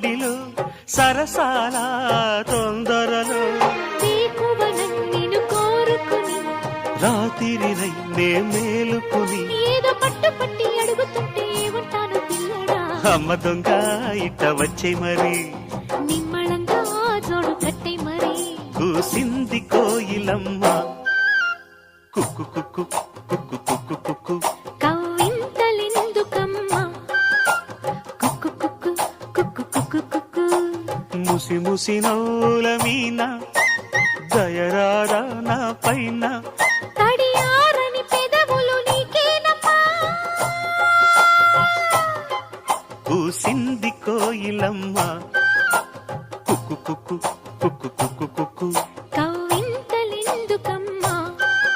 ఒడిలో సరసాల తొందరలో నిన్ను కోరుకుని రాత్రినై నే మేలుకుని ఏదో పట్టుపట్టి అడుగుతుంటే ఏమంటాను పిల్లడా అమ్మ దొంగ ఇట్ట వచ్చే మరి నిమ్మళంగా జోడు కట్టే మరి కూసింది కోయిలమ్మ కుక్కు కుక్కు కుక్కు కుక్కు కుక్కు కవ్వింతలెందుకమ్మా కుక్కు కుక్కు కుక్కు కుక్కు కుక్కు ముసి ముసి నవ్వుల మీన దయరారా నా పైన తడియారని పెదవులు నీకేనమ్మా కూసింది కోయిలమ్మ కుక్కు కుక్కు